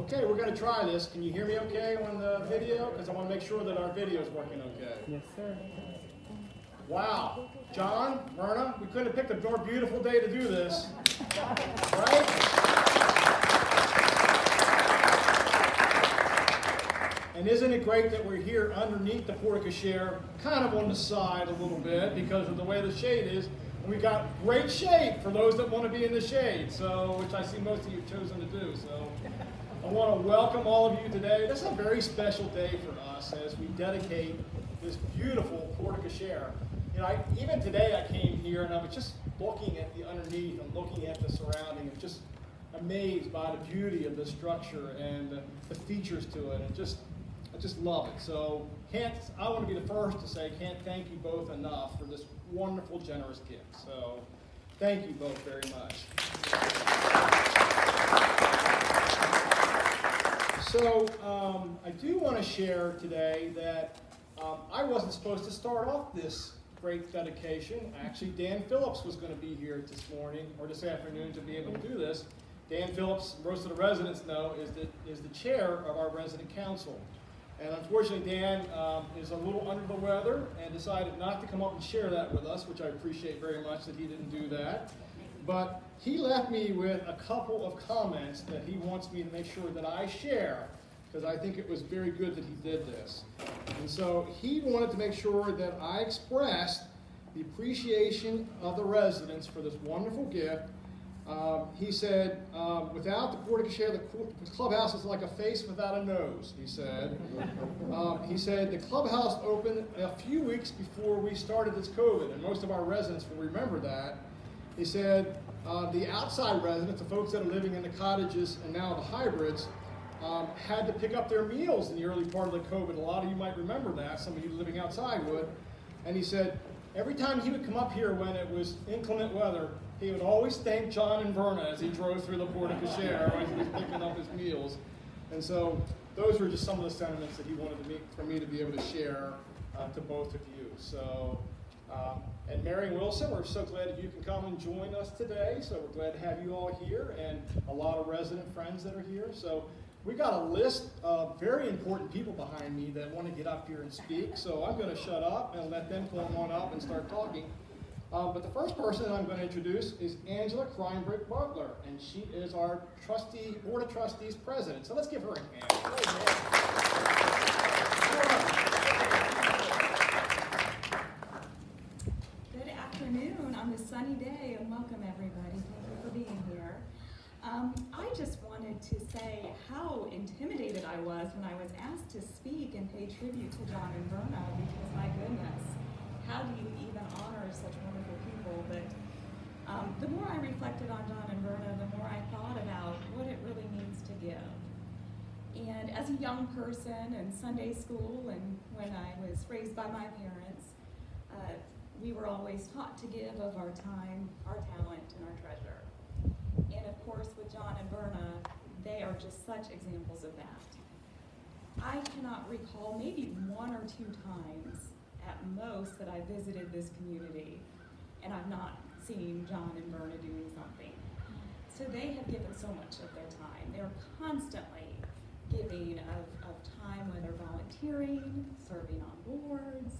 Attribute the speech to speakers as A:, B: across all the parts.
A: Okay, we're going to try this. Can you hear me okay on the video? Because I want to make sure that our video is working okay.
B: Yes, sir.
A: Wow. John, Myrna, we couldn't have picked a more beautiful day to do this. Right? And isn't it great that we're here underneath the Porte, Cochere, kind of on the side a little bit because of the way the shade is. And we've got great shade for those that want to be in the shade, so which I see most of you have chosen to do. So I want to welcome all of you today. This is a very special day for us as we dedicate this beautiful Porte, Cochere. You know, even today I came here and I was just looking at the underneath and looking at the surrounding and just amazed by the beauty of the structure and the features to it, and I just love it. So I want to be the first to say can't thank you both enough for this wonderful, generous gift. So thank you both very much. So I do want to share today that I wasn't supposed to start off this great dedication. Actually, Dan Phillips was going to be here this morning or this afternoon to be able to do this. Dan Phillips, most of the residents know, is the chair of our resident council. And unfortunately, Dan is a little under the weather and decided not to come up and share that with us, which I appreciate very much that he didn't do that. But he left me with a couple of comments that he wants me to make sure that I share, because I think it was very good that he did this. And so he wanted to make sure that I expressed the appreciation of the residents for this wonderful gift. He said, without the Porte, Cochere, the clubhouse is like a face without a nose, he said. He said the clubhouse opened a few weeks before we started this COVID, and most of our residents will remember that. He said the outside residents, the folks that are living in the cottages and now the hybrids, had to pick up their meals in the early part of the COVID. A lot of you might remember that, some of you living outside would. And he said every time he would come up here when it was inclement weather, he would always thank John and Verna as he drove through the Porte, Cochere as he was picking up his meals. And so those were just some of the sentiments that he wanted for me to be able to share to both of you. So, and Mary and Wilson, we're so glad that you can come and join us today. So we're glad to have you all here and a lot of resident friends that are here. So we got a list of very important people behind me that want to get up here and speak. So I'm going to shut up and let them come on up and start talking. But the first person I'm going to introduce is Angela Kreinbrick Butler, and she is our Board of Trustees president. So let's give her a hand.
C: Good afternoon on this sunny day, and welcome everybody. Thank you for being here. I just wanted to say how intimidated I was when I was asked to speak and pay tribute to John and Verna, because my goodness, how do you even honor such wonderful people? But the more I reflected on John and Verna, the more I thought about what it really means to give. And as a young person in Sunday school, and when I was raised by my parents, we were always taught to give of our time, our talent, and our treasure. And of course, with John and Verna, they are just such examples of that. I cannot recall maybe one or two times at most that I visited this community and I've not seen John and Verna doing something. So they have given so much of their time. They're constantly giving of time, whether volunteering, serving on boards,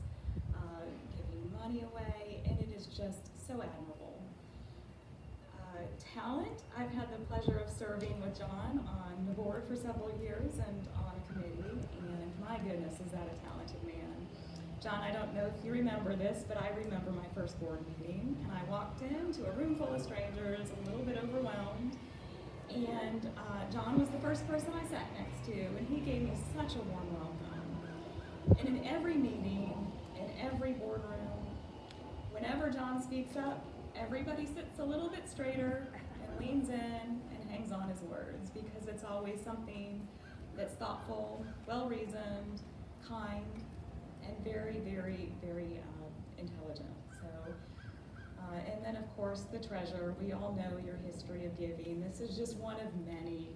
C: giving money away, and it is just so admirable. Talent, I've had the pleasure of serving with John on the board for several years and on a committee, and my goodness, is that a talented man. John, I don't know if you remember this, but I remember my first board meeting, and I walked into a room full of strangers, a little bit overwhelmed, and John was the first person I sat next to, and he gave me such a warm welcome. And in every meeting, in every boardroom, whenever John speaks up, everybody sits a little bit straighter and leans in and hangs on his words, because it's always something that's thoughtful, well-reasoned, kind, and very, very, very intelligent. So, and then of course the treasure. We all know your history of giving. This is just one of many,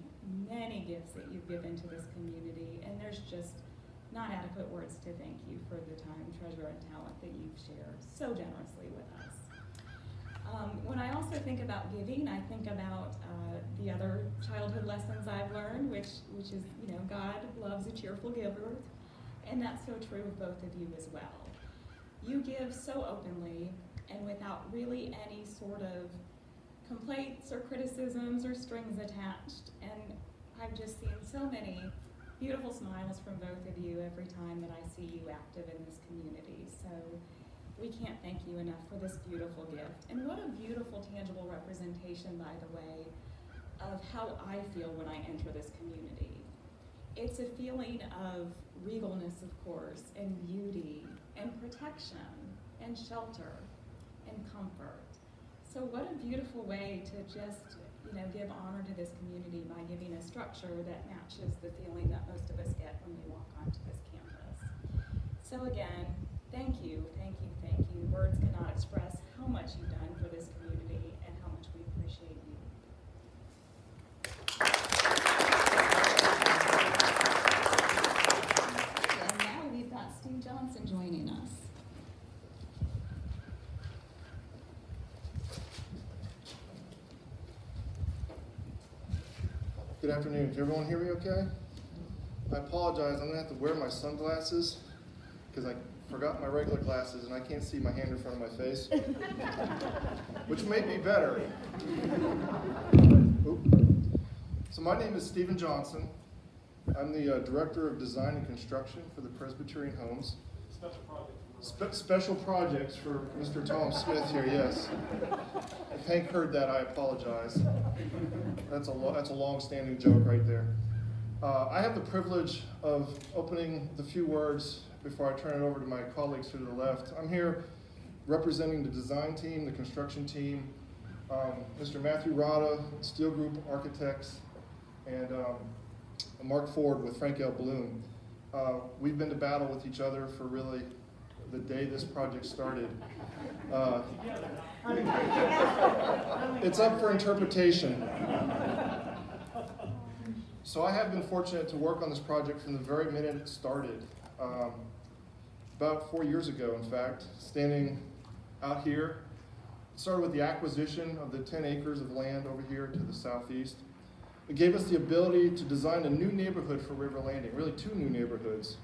C: many gifts that you've given to this community, and there's just not adequate words to thank you for the time, treasure, and talent that you've shared so generously with us. When I also think about giving, I think about the other childhood lessons I've learned, which is, God loves a cheerful giver, and that's so true of both of you as well. You give so openly and without really any sort of complaints or criticisms or strings attached, and I've just seen so many beautiful smiles from both of you every time that I see you active in this community. So we can't thank you enough for this beautiful gift. And what a beautiful, tangible representation, by the way, of how I feel when I enter this community. It's a feeling of regalness, of course, and beauty, and protection, and shelter, and comfort. So what a beautiful way to just, give honor to this community by giving a structure that matches the feeling that most of us get when we walk onto this campus. So again, thank you, thank you, thank you. Words cannot express how much you've done for this community and how much we appreciate you. And now we've got Steve Johnson joining us.
B: Good afternoon. Can everyone hear me okay? I apologize. I'm going to have to wear my sunglasses because I forgot my regular glasses and I can't see my hand in front of my face, which may be better. Oop. So my name is Stephen Johnson. I'm the Director of Design and Construction for the Presbyterian Homes. Special projects for Mr. Tom Smith here, yes. If Hank heard that, I apologize. That's a long-standing joke right there. I have the privilege of opening the few words before I turn it over to my colleagues to the left. I'm here representing the design team, the construction team, Mr. Matthew Rada, Steel Group Architects, and Mark Ford with Frank L. Bloom. We've been to battle with each other for really the day this project started. It's up for interpretation. So I have been fortunate to work on this project from the very minute it started. About 4 years ago, in fact, standing out here. It started with the acquisition of the 10 acres of land over here to the southeast. It gave us the ability to design a new neighborhood for River Landing, really 2 new neighborhoods.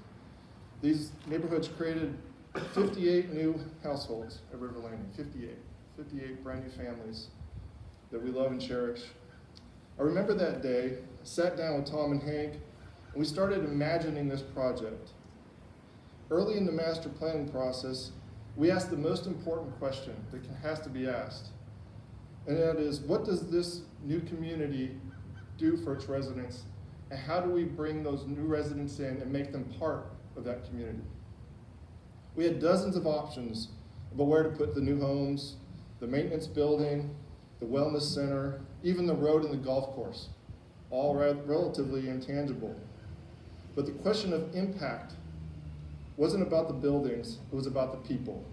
B: These neighborhoods created 58 new households at River Landing, 58 brand new families that we love and cherish. I remember that day, I sat down with Tom and Hank, and we started imagining this project. Early in the master planning process, we asked the most important question that has to be asked, and that is, what does this new community do for its residents, and how do we bring those new residents in and make them part of that community? We had dozens of options about where to put the new homes, the maintenance building, the wellness center, even the road and the golf course, all relatively intangible. But the question of impact wasn't about the buildings, it was about the people.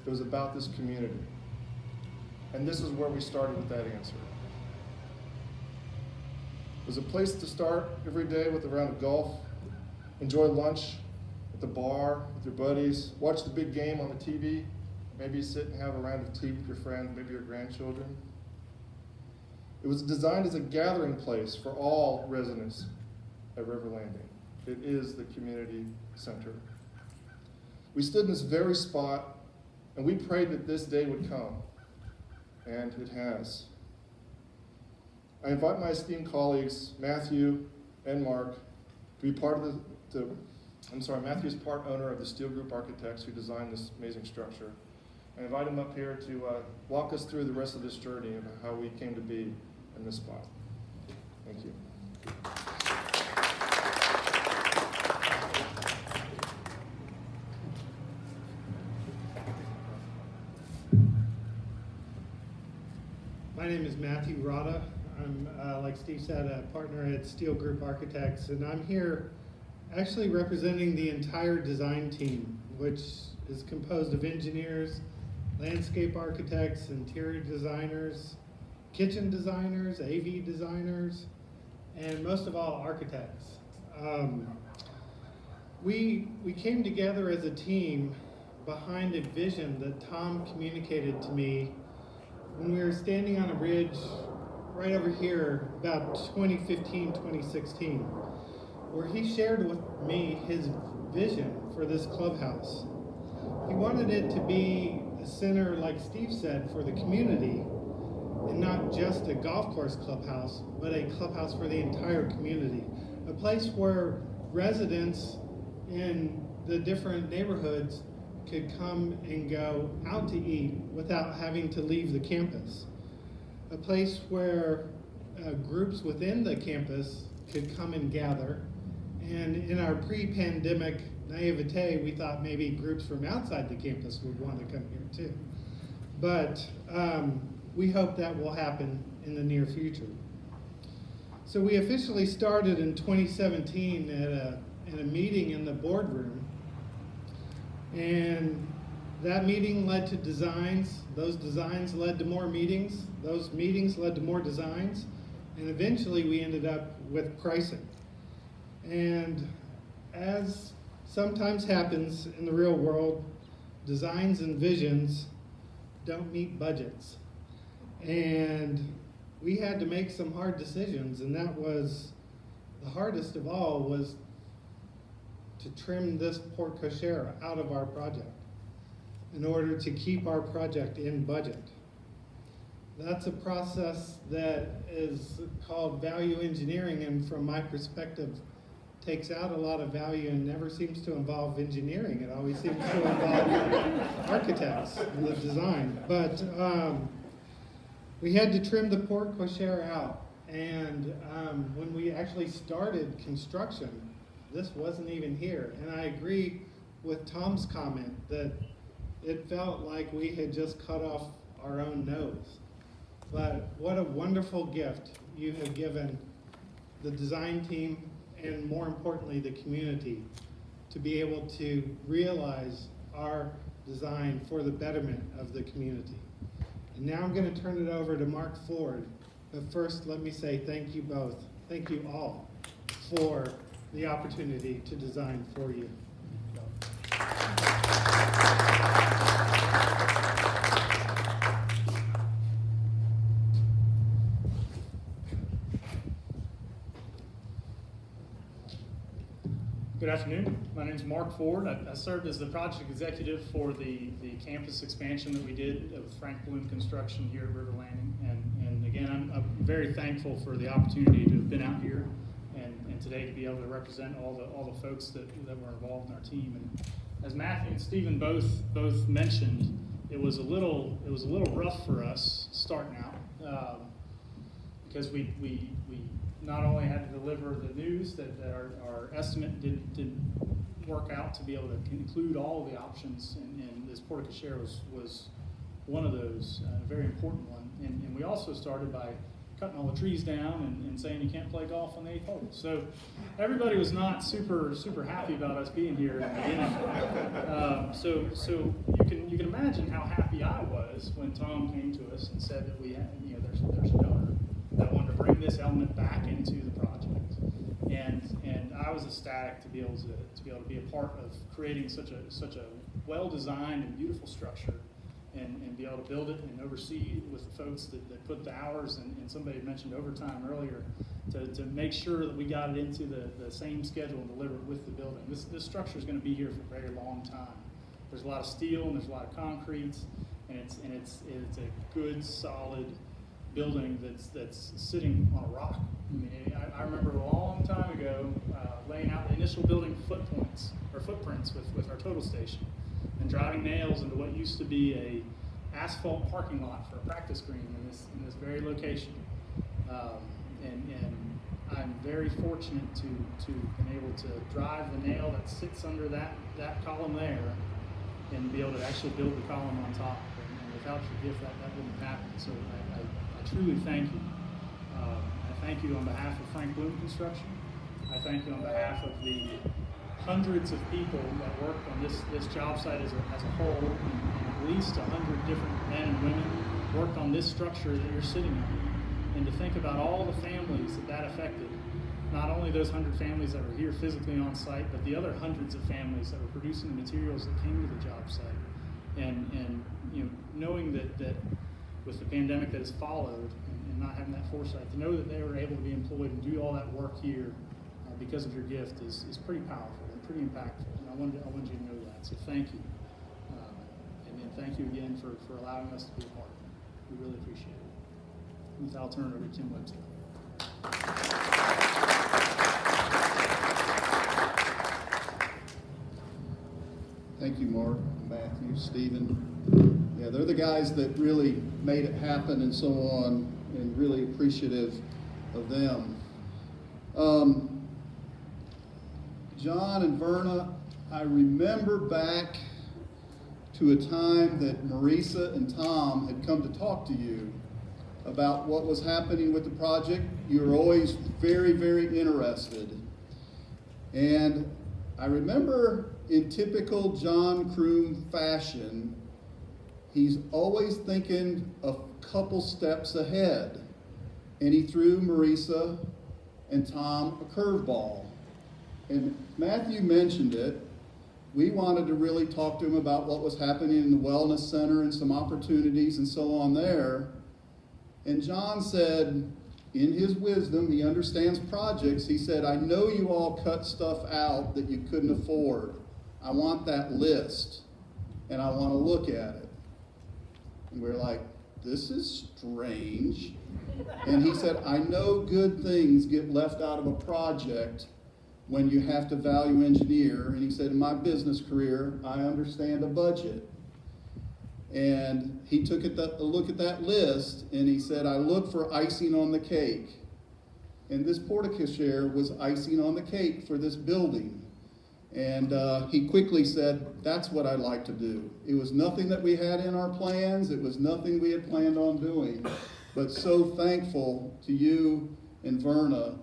B: It was about this community. And this is where we started with that answer. It was a place to start every day with a round of golf, enjoy lunch at the bar with your buddies, watch the big game on the TV, maybe sit and have a round of tea with your friends, maybe your grandchildren. It was designed as a gathering place for all residents at River Landing. It is the community center. We stood in this very spot and we prayed that this day would come, and it has. I invite my esteemed colleagues, Matthew and Mark, to be part of Matthew's part owner of the Steel Group Architects who designed this amazing structure. I invite him up here to walk us through the rest of this journey of how we came to be in this spot. Thank you.
D: My name is Matthew Rada. I'm, like Steve said, a partner at Steel Group Architects, and I'm here actually representing the entire design team, which is composed of engineers, landscape architects, interior designers, kitchen designers, AV designers, and most of all, architects. We came together as a team behind a vision that Tom communicated to me when we were standing on a bridge right over here about 2015, 2016, where he shared with me his vision for this clubhouse. He wanted it to be a center, like Steve said, for the community, and not just a golf course clubhouse, but a clubhouse for the entire community. A place where residents in the different neighborhoods could come and go out to eat without having to leave the campus. A place where groups within the campus could come and gather. And in our pre-pandemic naivete, we thought maybe groups from outside the campus would want to come here too. But we hope that will happen in the near future. So we officially started in 2017 at a meeting in the boardroom. And that meeting led to designs. Those designs led to more meetings. Those meetings led to more designs. And eventually we ended up with pricing. And as sometimes happens in the real world, designs and visions don't meet budgets. And we had to make some hard decisions, and that was the hardest of all, was to trim this Porte Cochere out of our project in order to keep our project in budget. That's a process that is called value engineering, and from my perspective, takes out a lot of value and never seems to involve engineering. It always seems to involve architects and the design. But we had to trim the Porte Cochere out. And when we actually started construction, this wasn't even here. And I agree with Tom's comment that it felt like we had just cut off our own nose. But what a wonderful gift you have given the design team, and more importantly, the community, to be able to realize our design for the betterment of the community. And now I'm going to turn it over to Mark Ford. But first, let me say thank you both. Thank you all for the opportunity to design for you.
E: Good afternoon. My name is Mark Ford. I served as the project executive for the campus expansion that we did with Frank Bloom Construction here at River Landing. And again, I'm very thankful for the opportunity to have been out here and today to be able to represent all the folks that were involved in our team. And as Matthew and Stephen both mentioned, it was a little rough for us starting out because we not only had to deliver the news that our estimate didn't work out to be able to include all of the options, and this Porte Cochere was one of those, a very important one. And we also started by cutting all the trees down and saying you can't play golf on the 8th hole. So everybody was not super happy about us being here in the beginning. So you can imagine how happy I was when Tom came to us and said that we had, there's a donor that wanted to bring this element back into the project, and I was ecstatic to be able to be a part of creating such a well-designed and beautiful structure, and be able to build it and oversee with the folks that put the hours, and somebody mentioned overtime earlier, to make sure that we got it into the same schedule and delivered with the building. This structure is going to be here for a very long time. There's a lot of steel and there's a lot of concrete, and it's a good solid building that's sitting on a rock. I mean, I remember a long time ago laying out the initial building footprints with our total station, and driving nails into what used to be a asphalt parking lot for a practice green in this very location. And I'm very fortunate to been able to drive the nail that sits under that column there, and be able to actually build the column on top. And without your gift, that wouldn't have happened. So I truly thank you. I thank you on behalf of Frank Bloom Construction. I thank you on behalf of the hundreds of people that worked on this job site as a whole, and at least 100 different men and women worked on this structure that you're sitting on. And to think about all the families that affected, not only those 100 families that were here physically on site, but the other hundreds of families that were producing the materials that came to the job site. And knowing that with the pandemic that has followed and not having that foresight, to know that they were able to be employed and do all that work here because of your gift is pretty powerful and pretty impactful. And I wanted you to know that. So thank you. And then thank you again for allowing us to be a part of it. We really appreciate it. With that, I'll turn it over to Tim Webster.
F: Thank you, Mark, Matthew, Stephen. Yeah, they're the guys that really made it happen and so on, and really appreciative of them. John and Verna, I remember back to a time that Marisa and Tom had come to talk to you about what was happening with the project. You were always very, very interested. And I remember in typical John Kroom fashion, he's always thinking a couple steps ahead. And he threw Marisa and Tom a curveball. And Matthew mentioned it. We wanted to really talk to him about what was happening in the Wellness Center and some opportunities and so on there. And John said, in his wisdom, he understands projects. He said, I know you all cut stuff out that you couldn't afford. I want that list, and I want to look at it. And we're like, this is strange. And he said, I know good things get left out of a project when you have to value engineer. And he said, in my business career, I understand a budget. And he took a look at that list, and he said, I look for icing on the cake. And this Porte Cochere was icing on the cake for this building. And he quickly said, that's what I'd like to do. It was nothing that we had in our plans. It was nothing we had planned on doing. But so thankful to you and Verna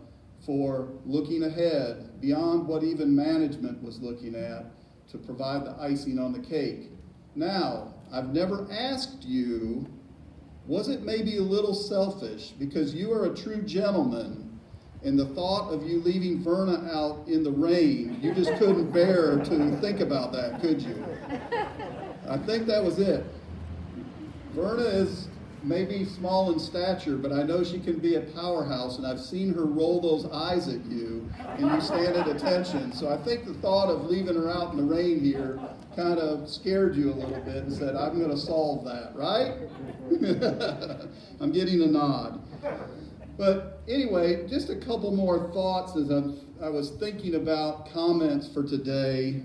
F: for looking ahead beyond what even management was looking at to provide the icing on the cake. Now, I've never asked you, was it maybe a little selfish because you are a true gentleman and the thought of you leaving Verna out in the rain, you just couldn't bear to think about that, could you? I think that was it. Verna is maybe small in stature, but I know she can be a powerhouse, and I've seen her roll those eyes at you, and you stand at attention. So I think the thought of leaving her out in the rain here kind of scared you a little bit and said, I'm going to solve that, right? I'm getting a nod. But anyway, just a couple more thoughts as I was thinking about comments for today.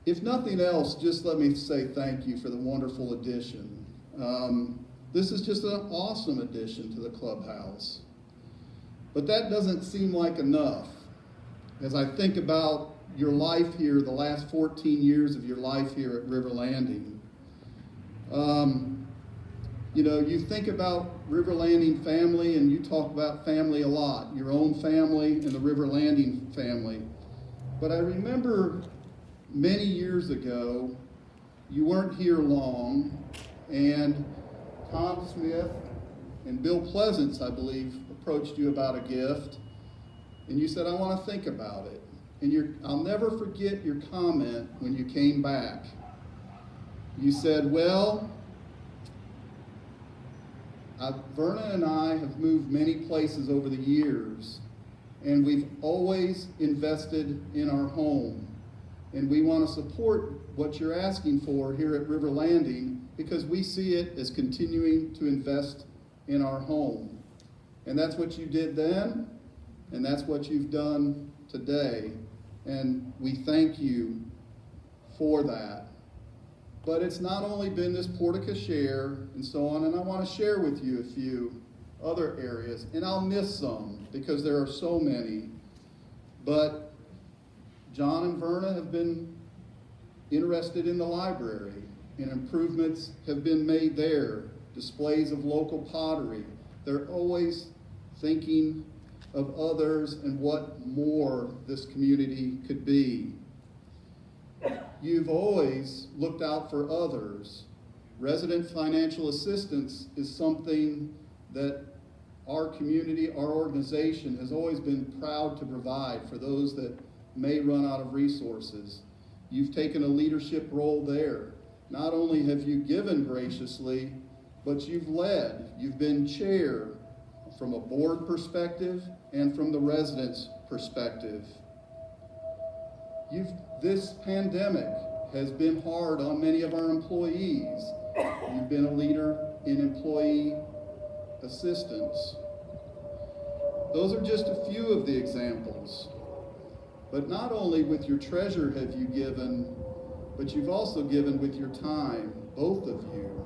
F: If nothing else, just let me say thank you for the wonderful addition. This is just an awesome addition to the clubhouse. But that doesn't seem like enough. As I think about your life here, the last 14 years of your life here at River Landing, you think about River Landing family, and you talk about family a lot, your own family and the River Landing family. But I remember many years ago, you weren't here long, and Tom Smith and Bill Pleasance, I believe, approached you about a gift, and you said, I want to think about it. And I'll never forget your comment when you came back. You said, well, Verna and I have moved many places over the years, and we've always invested in our home. And we want to support what you're asking for here at River Landing because we see it as continuing to invest in our home. And that's what you did then, and that's what you've done today. And we thank you for that. But it's not only been this Porte Cochere and so on, and I want to share with you a few other areas, and I'll miss some because there are so many. But John and Verna have been interested in the library, and improvements have been made there, displays of local pottery. They're always thinking of others and what more this community could be. You've always looked out for others. Resident financial assistance is something that our community, our organization has always been proud to provide for those that may run out of resources. You've taken a leadership role there. Not only have you given graciously, but you've led, you've been chair from a board perspective and from the residents' perspective. This pandemic has been hard on many of our employees. You've been a leader in employee assistance. Those are just a few of the examples. But not only with your treasure have you given, but you've also given with your time, both of you.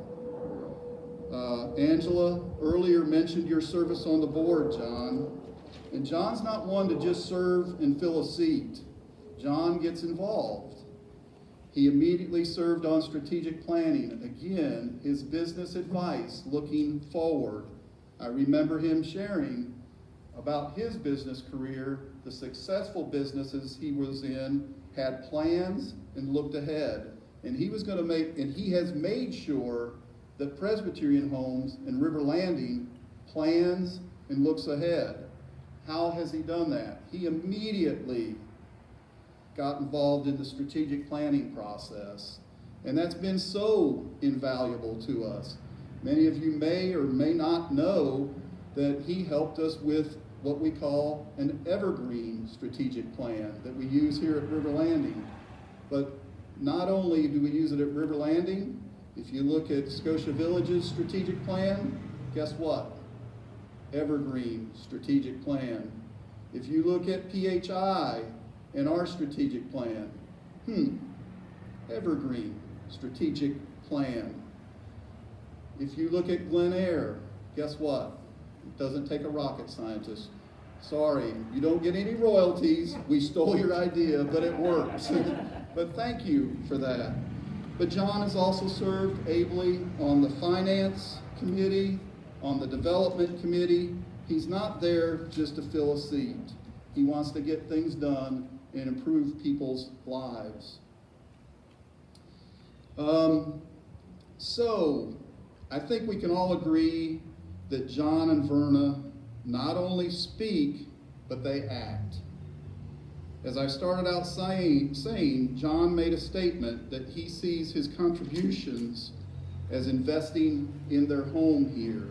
F: Angela earlier mentioned your service on the board, John. And John's not one to just serve and fill a seat. John gets involved. He immediately served on strategic planning. Again, his business advice looking forward. I remember him sharing about his business career, the successful businesses he was in, had plans and looked ahead. And he was going to make, and he has made sure that Presbyterian Homes and River Landing plans and looks ahead. How has he done that? He immediately got involved in the strategic planning process. And that's been so invaluable to us. Many of you may or may not know that he helped us with what we call an evergreen strategic plan that we use here at River Landing. But not only do we use it at River Landing, if you look at Scotia Village's strategic plan, guess what? Evergreen strategic plan. If you look at PHI and our strategic plan, evergreen strategic plan. If you look at Glen Eyre, guess what? It doesn't take a rocket scientist. Sorry, you don't get any royalties. We stole your idea, but it works. But thank you for that. But John has also served ably on the finance committee, on the development committee. He's not there just to fill a seat. He wants to get things done and improve people's lives. So I think we can all agree that John and Verna not only speak, but they act. As I started out saying, John made a statement that he sees his contributions as investing in their home here.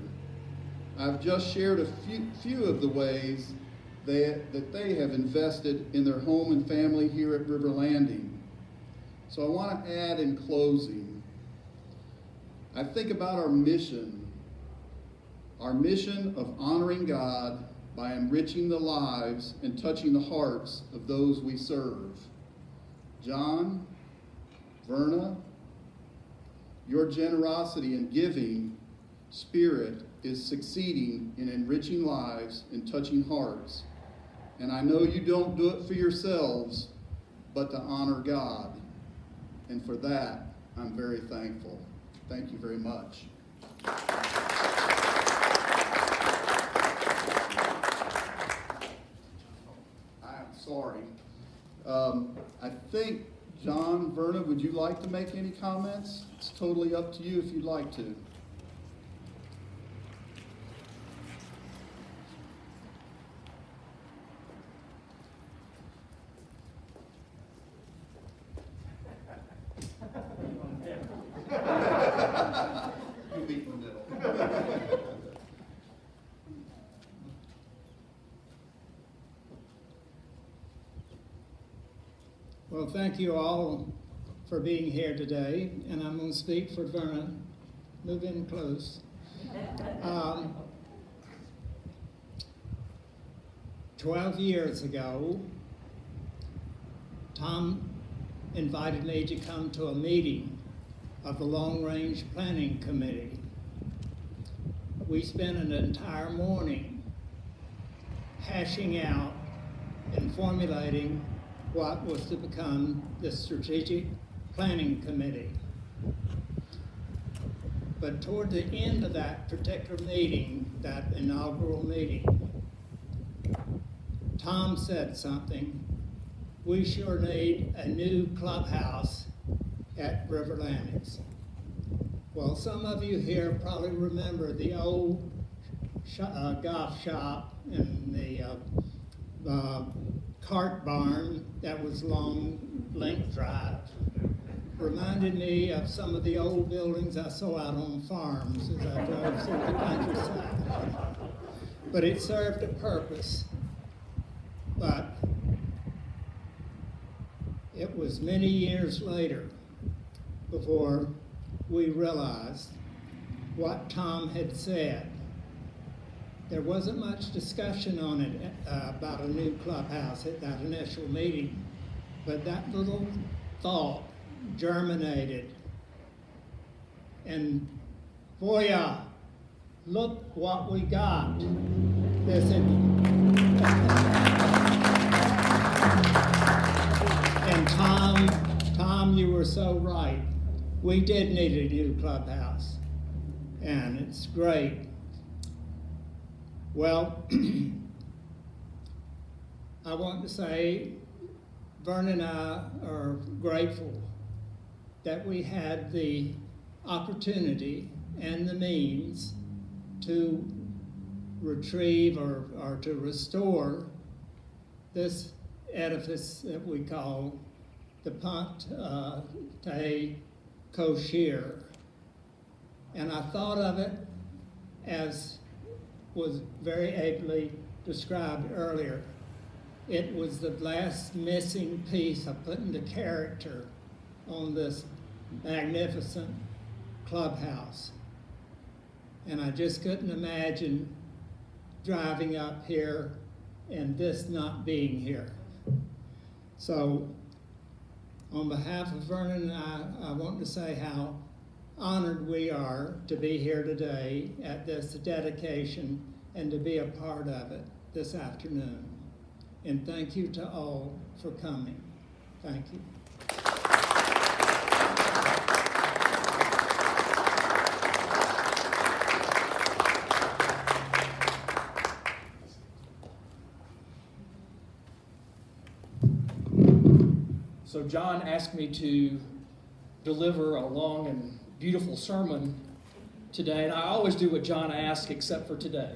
F: I've just shared a few of the ways that they have invested in their home and family here at River Landing. So I want to add in closing, I think about our mission of honoring God by enriching the lives and touching the hearts of those we serve. John, Verna, your generosity and giving spirit is succeeding in enriching lives and touching hearts. And I know you don't do it for yourselves, but to honor God. And for that, I'm very thankful. Thank you very much. I'm sorry. I think, John, Verna, would you like to make any comments? It's totally up to you if you'd like to. You meet in the middle.
G: Well, thank you all for being here today, and I'm going to speak for Verna. Move in close. 12 years ago, Tom invited me to come to a meeting of the Long Range Planning Committee. We spent an entire morning hashing out and formulating what was to become the Strategic Planning Committee. But toward the end of that particular meeting, that inaugural meeting, Tom said something. We sure need a new clubhouse at River Landings. Well, some of you here probably remember the old golf shop and the cart barn that was along Link Drive. reminded me of some of the old buildings I saw out on farms as I drove through the countryside. But it served a purpose. But it was many years later before we realized what Tom had said. There wasn't much discussion on it about a new clubhouse at that initial meeting, but that little thought germinated. And voila, look what we got. And Tom, you were so right. We did need a new clubhouse, and it's great. Well, I want to say Vernon and I are grateful that we had the opportunity and the means to retrieve or to restore this edifice that we call the Porte Cochere. And I thought of it as was very ably described earlier. It was the last missing piece of putting the character on this magnificent clubhouse. And I just couldn't imagine driving up here and this not being here. So on behalf of Vernon and I want to say how honored we are to be here today at this dedication and to be a part of it this afternoon. And thank you to all for coming. Thank you.
H: So John asked me to deliver a long and beautiful sermon today, and I always do what John asks except for today.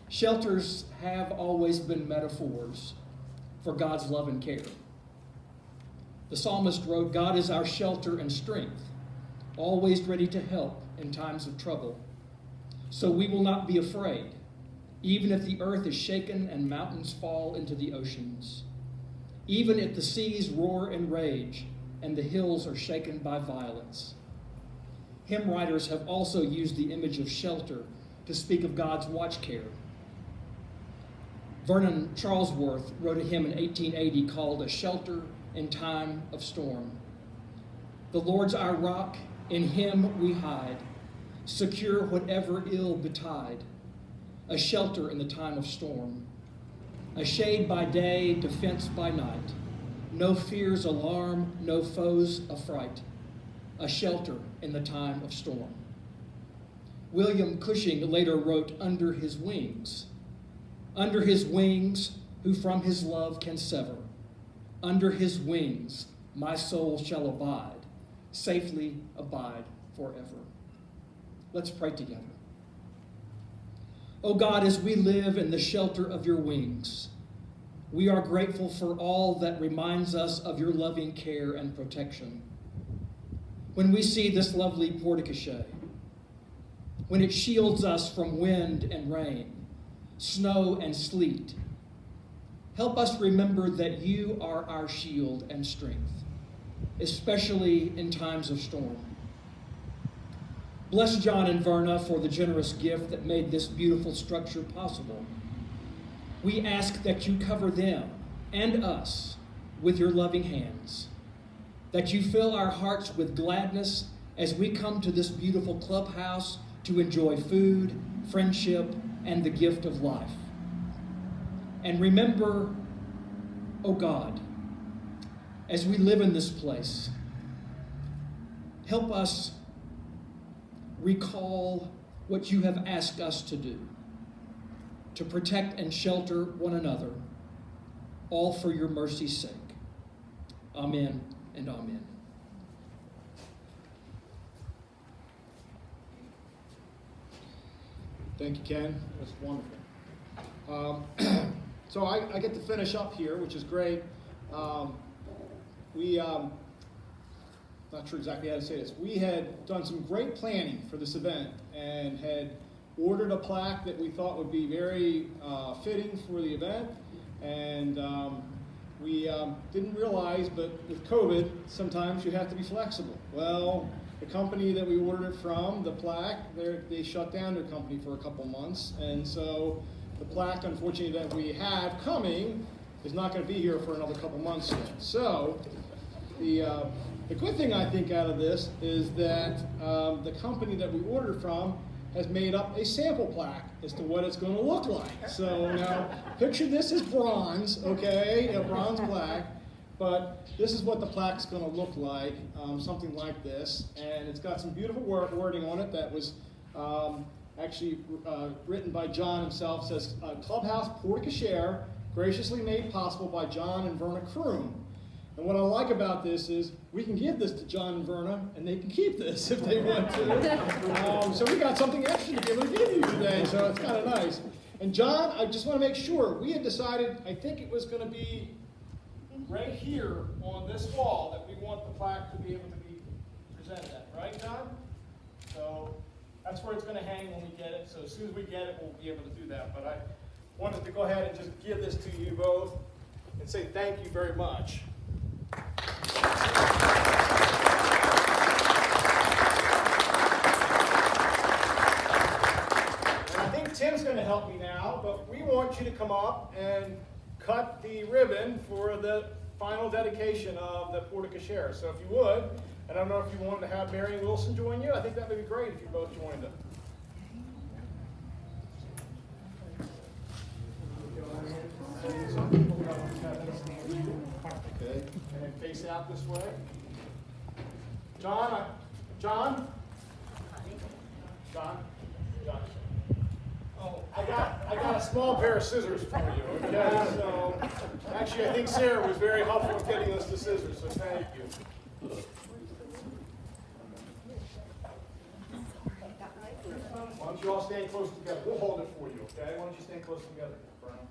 H: Shelters have always been metaphors for God's love and care. The psalmist wrote, "God is our shelter and strength, always ready to help in times of trouble. So we will not be afraid, even if the earth is shaken and mountains fall into the oceans, even if the seas roar and rage and the hills are shaken by violence." Hymn writers have also used the image of shelter to speak of God's watch care. Vernon Charlesworth wrote a hymn in 1880 called "A Shelter in Time of Storm." The Lord's our rock, in him we hide, secure whatever ill betide, a shelter in the time of storm, a shade by day, defense by night, no fears alarm, no foes affright, a shelter in the time of storm. William Cushing later wrote, "Under his wings, who from his love can sever, under his wings my soul shall abide, safely abide forever." Let's pray together. O God, as we live in the shelter of your wings, we are grateful for all that reminds us of your loving care and protection. When we see this lovely Porte, Cochere, when it shields us from wind and rain, snow and sleet, help us remember that you are our shield and strength, especially in times of storm. Bless John and Verna for the generous gift that made this beautiful structure possible. We ask that you cover them and us with your loving hands, that you fill our hearts with gladness as we come to this beautiful clubhouse to enjoy food, friendship, and the gift of life. And remember, O God, as we live in this place, help us recall what you have asked us to do, to protect and shelter one another, all for your mercy's sake. Amen and amen.
A: Thank you, Ken. That's wonderful. So I get to finish up here, which is great. not sure exactly how to say this. We had done some great planning for this event and had ordered a plaque that we thought would be very fitting for the event. And we didn't realize, but with COVID, sometimes you have to be flexible. Well, the company that we ordered it from, the plaque, they shut down their company for a couple months. And so the plaque, unfortunately, that we have coming is not going to be here for another couple months yet. So the good thing I think out of this is that the company that we ordered from has made up a sample plaque as to what it's going to look like. So now, picture this as bronze, okay, a bronze plaque, but this is what the plaque's going to look like, something like this, and it's got some beautiful wording on it that was actually written by John himself. It says, Clubhouse Porte, Cochere, graciously made possible by John and Verna Kroom. And what I like about this is we can give this to John and Verna, and they can keep this if they want to. So we got something extra to be able to give you today, so it's kind of nice. And John, I just want to make sure, we had decided, I think it was going to be right here on this wall that we want the plaque to be able to be presented at, right, John? So that's where it's going to hang when we get it. So as soon as we get it, we'll be able to do that. But I wanted to go ahead and just give this to you both and say thank you very much. Tim's going to help me now, but we want you to come up and cut the ribbon for the final dedication of the Porte Cochere. So if you would, and I don't know if you wanted to have Mary and Wilson join you, I think that would be great if you both joined them. Okay, and then face out this way. John. I got a small pair of scissors for you, okay? So, actually, I think Sarah was very helpful in getting us the scissors, so thank you. Why don't you all stand close together? We'll hold it for you, okay? Why don't you stand close together, Brian?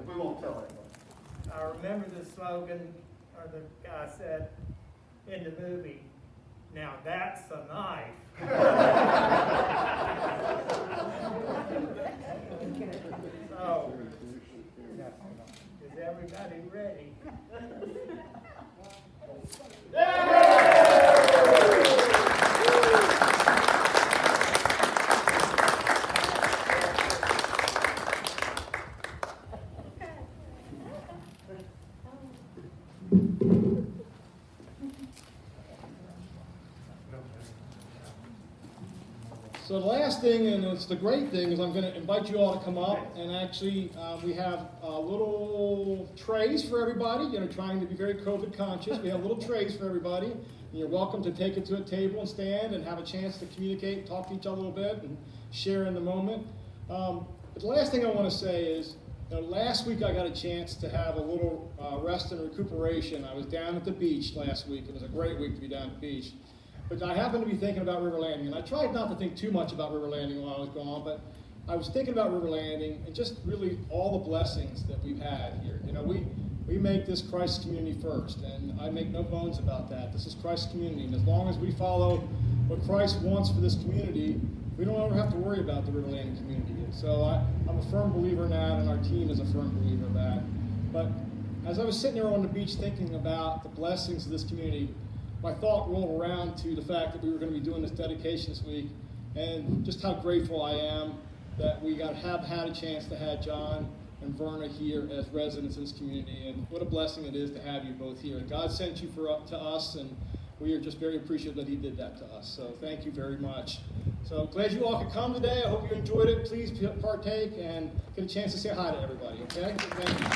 F: We won't tell anyone.
G: I remember the slogan, or the guy said in the movie, "Now that's a knife." So, is everybody ready?
A: So the last thing, and it's the great thing, is I'm going to invite you all to come up, and actually we have little trays for everybody, trying to be very COVID conscious. We have little trays for everybody, and you're welcome to take it to a table and stand and have a chance to communicate, talk to each other a little bit, and share in the moment. But the last thing I want to say is, last week I got a chance to have a little rest and recuperation. I was down at the beach last week. It was a great week to be down at the beach. But I happened to be thinking about River Landing, and I tried not to think too much about River Landing while I was gone, but I was thinking about River Landing and just really all the blessings that we've had here. We make this Christ community first, and I make no bones about that. This is Christ's community, and as long as we follow what Christ wants for this community, we don't ever have to worry about the River Landing community. So I'm a firm believer in that, and our team is a firm believer in that. But as I was sitting there on the beach thinking about the blessings of this community, my thought rolled around to the fact that we were going to be doing this dedication this week, and just how grateful I am that we have had a chance to have John and Verna here as residents in this community, and what a blessing it is to have you both here. And God sent you to us, and we are just very appreciative that He did that to us. So thank you very much. So glad you all could come today. I hope you enjoyed it. Please partake and get a chance to say hi to everybody. Okay? Thank you.